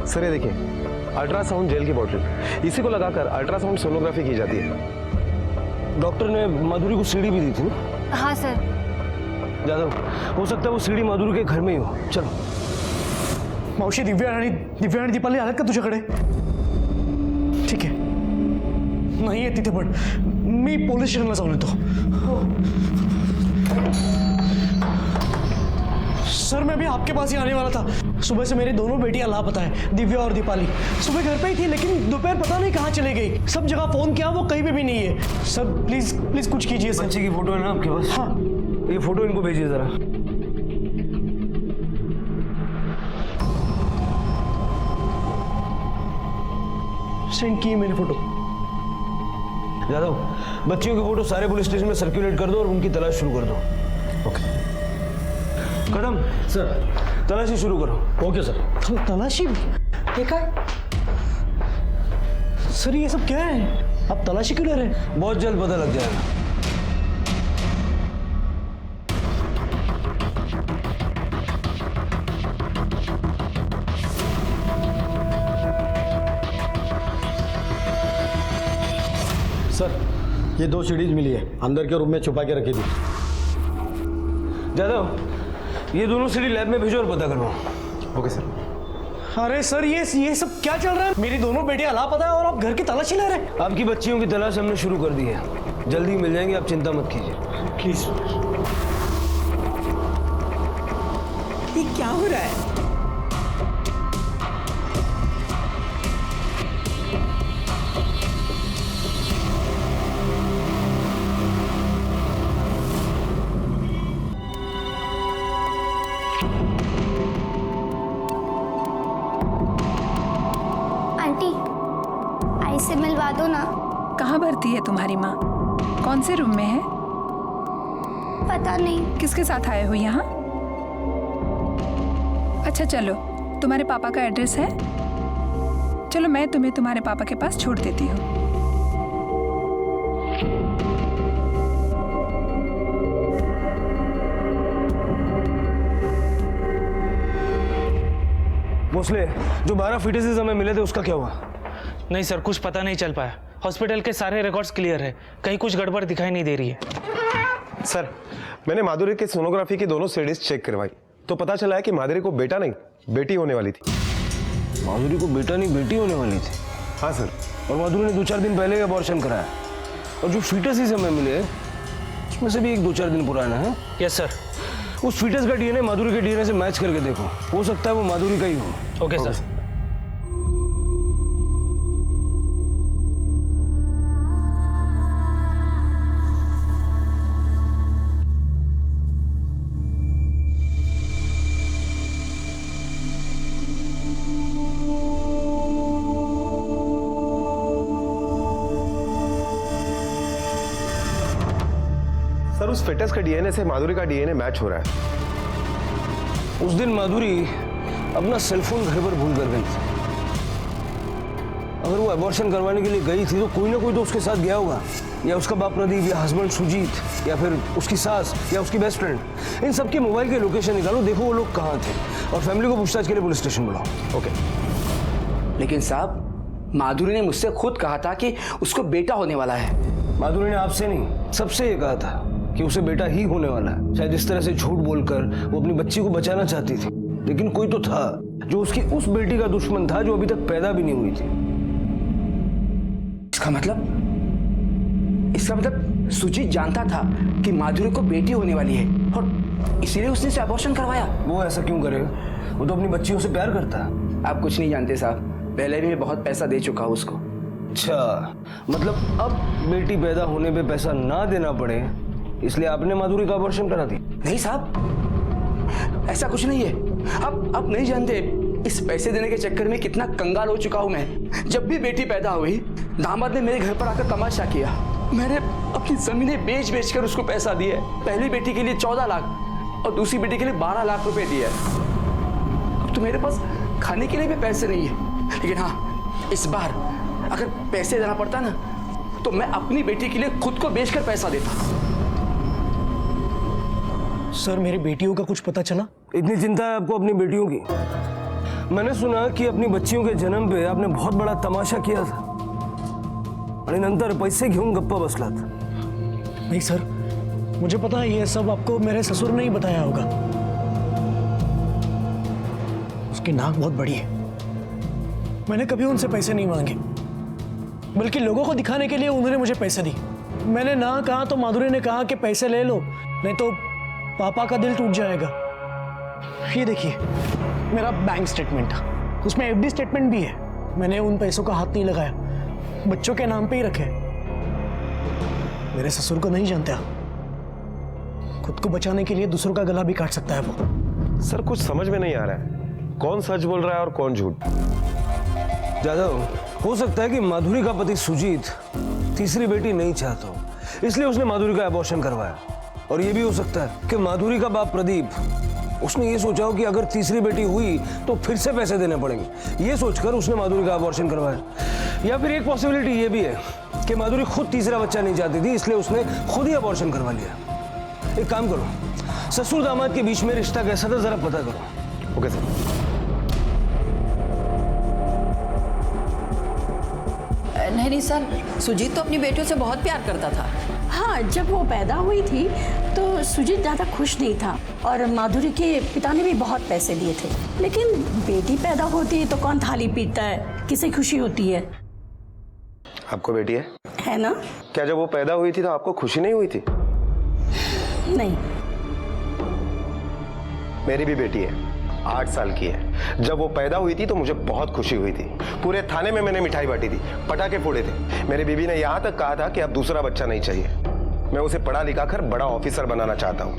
सर ये देखिए, अल्ट्रासाउंड जेल की बोतल, इसी को लगाकर अल्ट्रासाउंड सोनोग्राफी की जाती है। डॉक्टर ने माधुरी को सीढ़ी भी दी थी ना? हाँ सर। यादव, हो सकता है वो सीढ़ी माधुरी के घर में ही हो। चलो। मावशी, दिव्या आणि दीपाली आल्यात का तुझ्याकडे? ठीक आहे, नाही आहे तिथे, पण मी पोलीस स्टेशनला जाऊन येतो। सर मैं भी आपके पास ही आने वाला था। सुबह से मेरी दोनों बेटियां लापता है, दिव्या और दीपाली। सुबह घर पे ही थी लेकिन दोपहर पता नहीं कहाँ चले गई। सब जगह फोन किया, वो कहीं पे भी नहीं है। सर प्लीज प्लीज कुछ कीजिए सर। बच्चे की फोटो है ना आपके पास? हाँ। ये फोटो इनको भेजिए जरा। सेंड की मैंने फोटो। यादव, बच्चियों की फोटो सारे पुलिस स्टेशन में सर्कुलेट कर दो और उनकी तलाश शुरू कर दो। ओके। कदम सर, तलाशी शुरू करो। Okay sir. तलाशी? देखा सर, ये सब क्या है? आप तलाशी क्यों ले रहे हैं? बहुत जल्द पता लग जाएगा। सर, ये 2 सीढ़ीज मिली है, अंदर के रूम में छुपा के रखी थी। यादव, ये दोनों सीढ़ी लैब में भेजो और पता करवाओ। Okay sir. अरे सर, ये सब क्या चल रहा है? मेरी दोनों बेटियां लापता है और आप घर की तलाशी ले रहे हैं? आपकी बच्चियों की तलाश हमने शुरू कर दी है, जल्दी मिल जाएंगे, आप चिंता मत कीजिए। प्लीज। ये क्या हो रहा है? कहाँ भर्ती है तुम्हारी माँ? कौन से रूम में है? पता नहीं। किसके साथ आए हो यहाँ? अच्छा चलो, तुम्हारे पापा का एड्रेस है? चलो मैं तुम्हें तुम्हारे पापा के पास छोड़ देती हूँ। भोसले, जो 12 फीटसेस हमें मिले थे उसका क्या हुआ? नहीं सर, कुछ पता नहीं चल पाया। हॉस्पिटल के सारे रिकॉर्ड्स क्लियर है, कहीं कुछ गड़बड़ दिखाई नहीं दे रही है। सर, मैंने माधुरी की सोनोग्राफी की दोनों सीडीज चेक करवाई तो पता चला है कि माधुरी को बेटा नहीं बेटी होने वाली थी। माधुरी को बेटा नहीं बेटी होने वाली थी? हाँ सर। और माधुरी ने 2-4 दिन पहले अबॉर्शन कराया, और जो फीटसेस हमें मिले उसमें से भी 1-2-4 दिन पुराना है। Yes sir. उस फीटस का डीएनए माधुरी के डीएनए से मैच करके देखो, हो सकता है वो माधुरी का ही हो। Okay sir. सर, उस फिटस का डीएनए से माधुरी का डीएनए मैच हो रहा है। उस दिन माधुरी अपना सेलफोन घर पर भूल कर गई थी। अगर वो अबॉर्शन करवाने के लिए गई थी तो कोई ना कोई तो उसके साथ गया होगा, या उसका बाप प्रदीप, या हस्बैंड सुजीत, या फिर उसकी सास, या उसकी बेस्ट फ्रेंड। इन सबके मोबाइल के लोकेशन निकालो, देखो वो लोग कहाँ थे, और फैमिली को पूछताछ के लिए पुलिस स्टेशन बुलाओ। ओके। लेकिन साहब, माधुरी ने मुझसे खुद कहा था कि उसको बेटा होने वाला है। माधुरी ने आपसे नहीं, सबसे ये कहा था कि उसे बेटा ही होने वाला है। शायद इस तरह से झूठ बोलकर वो अपनी बच्ची को बचाना चाहती थी, लेकिन कोई तो था जो उसकी उस बेटी का दुश्मन था जो अभी तक पैदा भी नहीं हुई थी। इसका मतलब सुजीत जानता था कि माधुरी को बेटी होने वाली है, और इसीलिए उसने इसे अबॉर्शन करवाया। वो ऐसा क्यों करेगा? वो तो अपनी बच्चियों से प्यार करता है। आप कुछ नहीं जानते साहब, पहले भी मैं बहुत पैसा दे चुका हूँ उसको। अच्छा, मतलब अब बेटी पैदा होने पे पैसा ना देना पड़े इसलिए आपने माधुरी का अबॉर्शन करा दी? नहीं साहब, ऐसा कुछ नहीं है। आप नहीं जानते इस पैसे देने के चक्कर में कितना कंगाल हो चुका हूं मैं। जब भी बेटी पैदा हुई, दामाद ने मेरे घर पर आकर तमाशा किया। मैंने अपनी जमीनें बेच कर उसको पैसा दिया। पहली बेटी के लिए 14 लाख और दूसरी बेटी के लिए 12 लाख रुपए दिए। अब तो मेरे पास खाने के लिए भी पैसे नहीं है, लेकिन हाँ, इस बार अगर पैसे देना पड़ता ना तो मैं अपनी बेटी के लिए खुद को बेचकर पैसा देता। सर, मेरी बेटियों का कुछ पता चला? इतनी चिंता है आपको अपनी बेटियों की? मैंने सुना कि अपनी बच्चियों के जन्म पे आपने बहुत बड़ा तमाशा किया था आणि नंतर पैसे घेऊन गप्पा बसलात। नहीं सर, मुझे पता है ये सब आपको मेरे ससुर ने ही बताया होगा। उसकी नाक बहुत बड़ी है। मैंने कभी उनसे पैसे नहीं मांगे, बल्कि लोगों को दिखाने के लिए उन्होंने मुझे पैसे दी। मैंने ना कहा तो माधुरी ने कहा कि पैसे ले लो, नहीं तो पापा का दिल टूट जाएगा। ये देखिए मेरा बैंक स्टेटमेंट, उसमें एफडी स्टेटमेंट भी है। मैंने उन पैसों का हाथ नहीं लगाया, बच्चों के नाम पे ही रखे। मेरे ससुर को नहीं जानते, खुद को बचाने के लिए दूसरों का गला भी काट सकता है वो। सर, कुछ समझ में नहीं आ रहा है, कौन सच बोल रहा है और कौन झूठ। जादव, हो सकता है कि माधुरी का पति सुजीत तीसरी बेटी नहीं चाहता हो, इसलिए उसने माधुरी का अबॉर्शन करवाया। और यह भी हो सकता है कि माधुरी का बाप प्रदीप, उसने ये सोचा हो कि अगर तीसरी बेटी हुई तो फिर से पैसे देने पड़ेंगे, ये सोचकर उसने माधुरी का अबॉर्शन करवाया। या फिर एक पॉसिबिलिटी ये भी है कि माधुरी खुद तीसरा बच्चा नहीं चाहती थी, इसलिए उसने खुद ही अबॉर्शन करवा लिया। एक काम करो, ससुर दामाद के बीच में रिश्ता कैसा था जरा पता करो। Okay sir. नहीं सर, सुजीत तो अपनी बेटियों से बहुत प्यार करता था। हाँ, जब वो पैदा हुई थी तो सुजीत ज़्यादा खुश नहीं था और माधुरी के पिता ने भी बहुत पैसे दिए थे। लेकिन बेटी पैदा होती है तो कौन थाली पीटता है, किसे खुशी होती है? आपको बेटी है ना? क्या जब वो पैदा हुई थी तो आपको खुशी नहीं हुई थी? नहीं। मेरी भी बेटी है, 8 साल की है। जब वो पैदा हुई थी तो मुझे बहुत खुशी हुई थी। पूरे थाने में मैंने मिठाई बांटी थी, पटाखे फोड़े थे। मेरी बीवी ने यहाँ तक कहा था कि अब दूसरा बच्चा नहीं चाहिए। मैं उसे पढ़ा लिखा कर बड़ा ऑफिसर बनाना चाहता हूँ।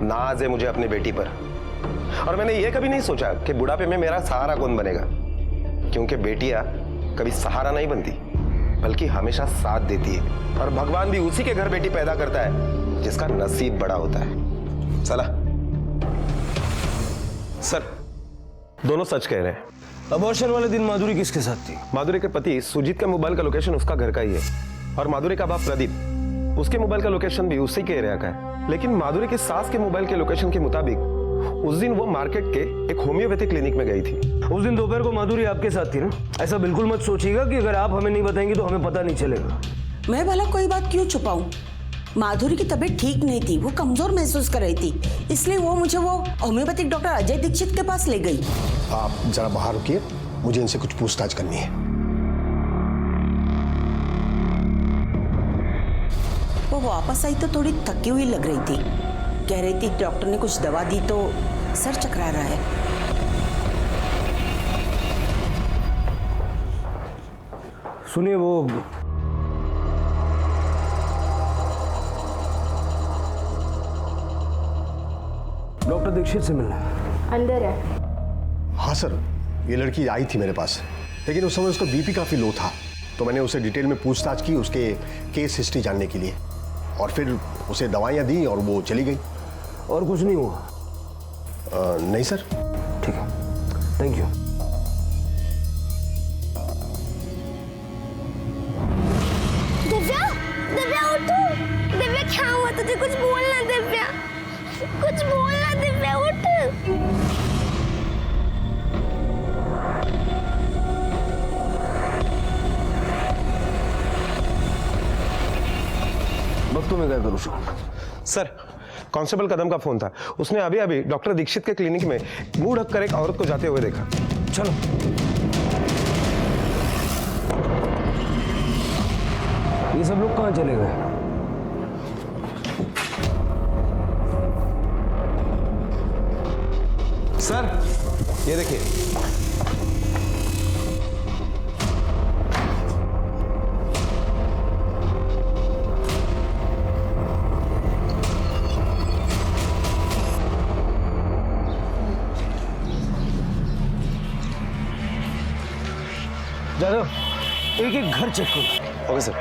नाज है मुझे अपनी बेटी पर, और मैंने ये कभी नहीं सोचा कि बुढ़ापे में मेरा सहारा कौन बनेगा, क्योंकि बेटियां कभी सहारा नहीं बनती, बल्कि हमेशा साथ देती है। और भगवान भी उसी के घर बेटी पैदा करता है जिसका नसीब बड़ा होता है। चला सर, दोनों सच कह रहे हैं। अबॉर्शन वाले दिन माधुरी किसके साथ थी? माधुरी के पति सुजीत का मोबाइल का लोकेशन उसका घर का ही है और माधुरी का बाप प्रदीप, उसके मोबाइल का लोकेशन भी उसी के एरिया का है। लेकिन माधुरी की सास के मोबाइल के लोकेशन के मुताबिक उस दिन वो मार्केट के एक होम्योपैथिक क्लिनिक में गई थी। उस दिन दोपहर को माधुरी आपके साथ थी ना? ऐसा बिल्कुल मत सोचिएगा कि अगर आप हमें नहीं बताएंगे तो हमें पता नहीं चलेगा। मैं भला कोई बात क्यों छुपाऊं? माधुरी की तबीयत ठीक नहीं थी, वो कमजोर महसूस कर रही थी, इसलिए वो मुझे वो होम्योपैथिक डॉक्टर अजय दीक्षित के पास ले गई। आप जरा बाहर रुकिए, मुझे इनसे कुछ पूछताछ करनी है। वो वापस आई तो थोड़ी थकी हुई लग रही थी। कह रही थी डॉक्टर ने कुछ दवा दी तो सर चकरा रहा है। सुनिए, वो डॉक्टर दीक्षित से मिलना अंदर है। हाँ सर, ये लड़की आई थी मेरे पास, लेकिन उस समय उसका बीपी काफ़ी लो था, तो मैंने उसे डिटेल में पूछताछ की उसके केस हिस्ट्री जानने के लिए, और फिर उसे दवाइयाँ दी और वो चली गई। और कुछ नहीं हुआ? नहीं सर। ठीक है, थैंक यू। दिव्या, दिव्या उठो। दिव्या क्या हुआ तुझे? कुछ बोलना दिव्या, कुछ बोलना दिव्या, उठ। वक्त तो मैं क्या करूँ सर, कांस्टेबल कदम का फोन था। उसने अभी अभी डॉक्टर दीक्षित के क्लिनिक में मुंह ढककर एक औरत को जाते हुए देखा। चलो। ये सब लोग कहाँ चले गए? सर, ये देखिए। जादव, एक एक घर चेक करो। Okay sir.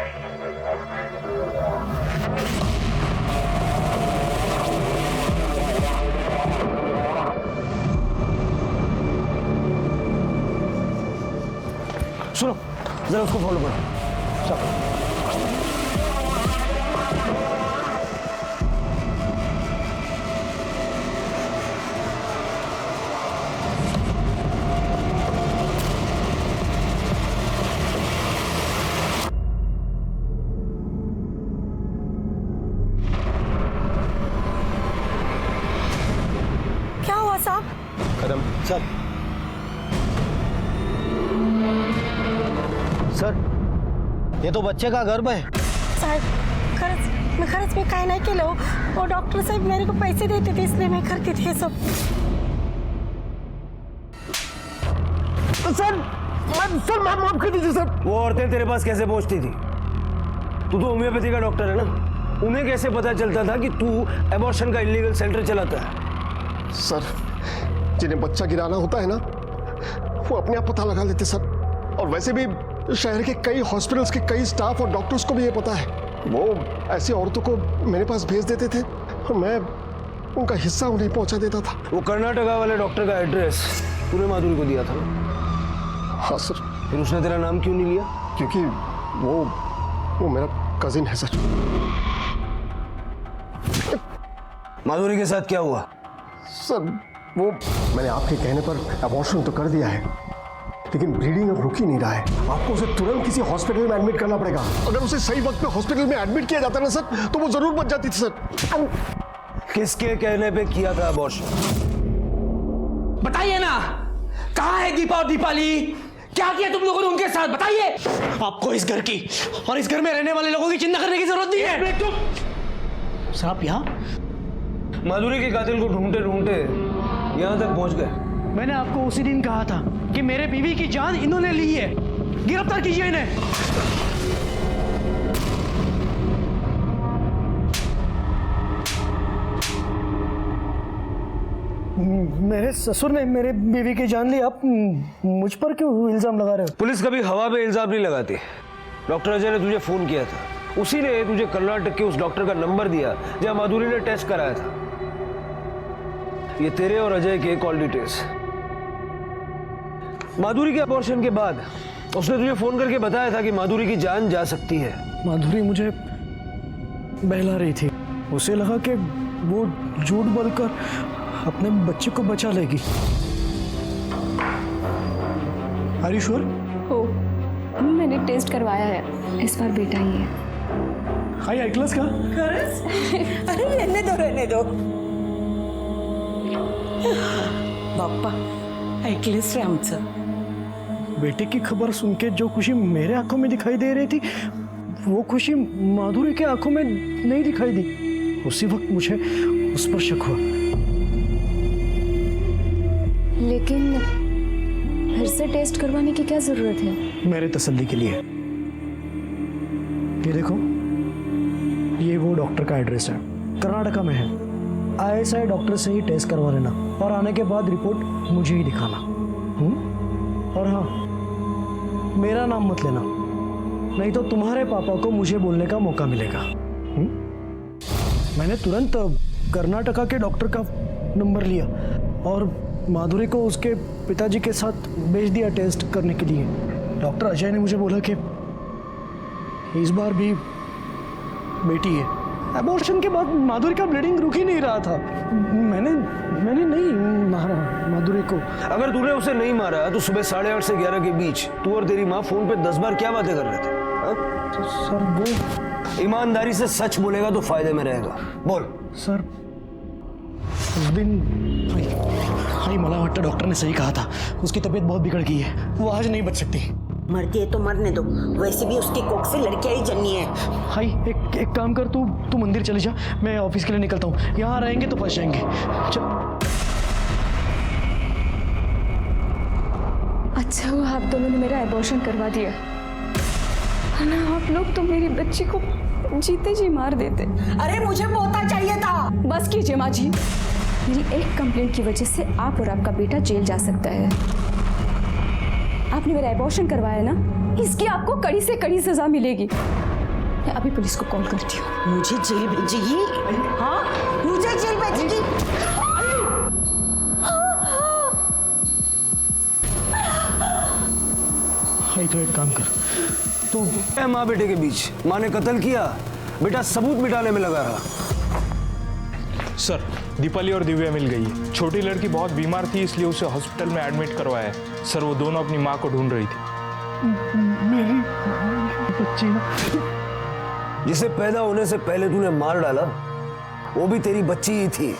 सुनो, जरा उसको फॉलो करो। चलो। क्या हुआ साहब? कदम सर, सर, ये तो बच्चे का गर्भ है। साहेब खरंच मी काय नाही केलं हो. वो डॉक्टर साहेब मेरे को पैसे देते थे इसलिए मैं करती थी ये सब. सर माफ कर दीजिए सर। वो औरतें तेरे पास कैसे पहुंचती थी? तू तो होम्योपैथी का डॉक्टर है ना, उन्हें कैसे पता चलता था कि तू एबॉर्शन का इलीगल सेंटर चलाता है? सर, जिन्हें बच्चा गिराना होता है ना, वो अपने आप पता लगा लेते सर। और वैसे भी शहर के कई हॉस्पिटल्स के कई स्टाफ और डॉक्टर्स को भी ये पता है। वो ऐसी औरतों को मेरे पास भेज देते थे और मैं उनका हिस्सा उन्हें पहुंचा देता था। वो कर्नाटका वाले डॉक्टर का एड्रेस तूने माधुरी को दिया था ना? हाँ सर। फिर उसने तेरा नाम क्यों नहीं लिया? क्योंकि वो मेरा कजिन है सर। माधुरी के साथ क्या हुआ? सर, वो मैंने आपके कहने पर अबॉर्शन तो कर दिया है, लेकिन ब्लीडिंग अब रुक ही नहीं रहा है। आपको उसे तुरंत किसी हॉस्पिटल में एडमिट करना पड़ेगा। अगर उसे सही वक्त पे हॉस्पिटल में एडमिट किया जाता ना सर, तो वो जरूर बच जाती थी सर। किसके कहने पे किया था अबॉर्शन? बताइए ना, कहाँ है दीपा और दीपाली? क्या किया तुम लोगों ने उनके साथ? बताइए। आपको इस घर की और इस घर में रहने वाले लोगों की चिंता करने की जरूरत नहीं है। सर, आप यहाँ माधुरी के कातिल को ढूंढते ढूंढते यहाँ तक पहुंच गए। मैंने आपको उसी दिन कहा था कि मेरे बीवी की जान इन्होंने ली है, गिरफ्तार कीजिए इन्हें। मेरे ससुर ने मेरे बीवी की जान ली, आप मुझ पर क्यों इल्जाम लगा रहे हो? पुलिस कभी हवा पे इल्जाम नहीं लगाती, डॉक्टर अजय ने तुझे फोन किया था, उसी ने तुझे कर्नाटक के उस डॉक्टर का नंबर दिया जहां माधुरी ने टेस्ट कराया था। ये तेरे और अजय के कॉल डिटेल्स। माधुरी के अबॉर्शन के बाद उसने तुझे फोन करके बताया था कि माधुरी की जान जा सकती है। माधुरी मुझे बहला रही थी, उसे लगा कि वो झूठ बोलकर अपने बच्चे को बचा लेगी। Are you sure? हो, मैंने टेस्ट करवाया है, इस बार बेटा ही है। हाई आई क्लास का? अरे रहने दो बाप्पा, ऐकलेस रे आमचं। बेटे की खबर सुन के जो खुशी मेरे आंखों में दिखाई दे रही थी, वो खुशी माधुरी के आंखों में नहीं दिखाई दी। उसी वक्त मुझे उस पर शक हुआ। लेकिन फिर से टेस्ट करवाने की क्या जरूरत है? मेरे तसल्ली के लिए। ये देखो, ये वो डॉक्टर का एड्रेस है, कर्नाटका में है। ISI डॉक्टर से ही टेस्ट करवा लेना और आने के बाद रिपोर्ट मुझे ही दिखाना। और हाँ, मेरा नाम मत लेना, नहीं तो तुम्हारे पापा को मुझे बोलने का मौका मिलेगा। मैंने तुरंत कर्नाटका के डॉक्टर का नंबर लिया और माधुरी को उसके पिताजी के साथ भेज दिया टेस्ट करने के लिए। डॉक्टर अजय ने मुझे बोला कि इस बार भी बेटी है। अबॉर्शन के बाद माधुरी का ब्लीडिंग रुक ही नहीं रहा था। मैंने नहीं मारा माधुरी को। अगर तूने उसे नहीं मारा तो सुबह 8:30 से 11 के बीच तू और तेरी माँ फोन पे 10 बार क्या बातें कर रहे थे? तो सर वो ईमानदारी से सच बोलेगा तो फायदे में रहेगा। बोल। सर उस दिन हाई मला वाटतं डॉक्टर ने सही कहा था, उसकी तबीयत बहुत बिगड़ गई है, वो आज नहीं बच सकती। मरती है तो मरने दो, वैसे भी उसकी कोख से लड़कियां ही जन्नी है। हाई एक काम कर, तू मंदिर चली जा, मैं ऑफिस के लिए निकलता हूँ। यहाँ रहेंगे तो फंस जाएंगे। अच्छा हुआ आप दोनों ने मेरा एबॉर्शन करवा दिया, वरना आप लोग तो मेरी बच्ची को जीते जी मार देते। अरे मुझे पोता चाहिए था। बस कीजिए माँ जी, मेरी एक कंप्लेंट की वजह से आप और आपका बेटा जेल जा सकता है। आपने मेरा एबॉर्शन करवाया ना, इसकी आपको कड़ी से कड़ी सजा मिलेगी। मैं अभी पुलिस को कॉल करती हूँ। मुझे जेल भेजेगी? हाँ, मुझे जेल भेजेगी। हाई तो एक काम कर, तू माँ बेटे के बीच, माँ ने कत्ल किया, बेटा सबूत मिटाने में लगा रहा। सर, दीपाली और दिव्या मिल गई है। छोटी लड़की बहुत बीमार थी, इसलिए उसे हॉस्पिटल में एडमिट करवाया है। सर, वो दोनों अपनी माँ को ढूंढ रही थी। मेरी बच्ची जिसे पैदा होने से पहले तूने मार डाला, वो भी तेरी बच्ची ही थी।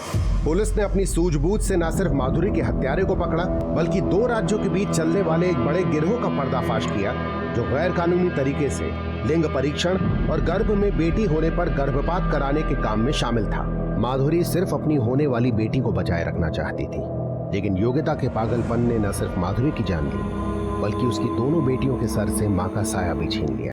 पुलिस ने अपनी सूझबूझ से न सिर्फ माधुरी के हत्यारे को पकड़ा, बल्कि 2 राज्यों के बीच चलने वाले एक बड़े गिरोह का पर्दाफाश किया, जो गैर कानूनी तरीके से लिंग परीक्षण और गर्भ में बेटी होने पर गर्भपात कराने के काम में शामिल था। माधुरी सिर्फ अपनी होने वाली बेटी को बचाए रखना चाहती थी, लेकिन योग्यता के पागलपन ने न सिर्फ माधुरी की जान ली, बल्कि उसकी दोनों बेटियों के सर से मां का साया भी छीन लिया।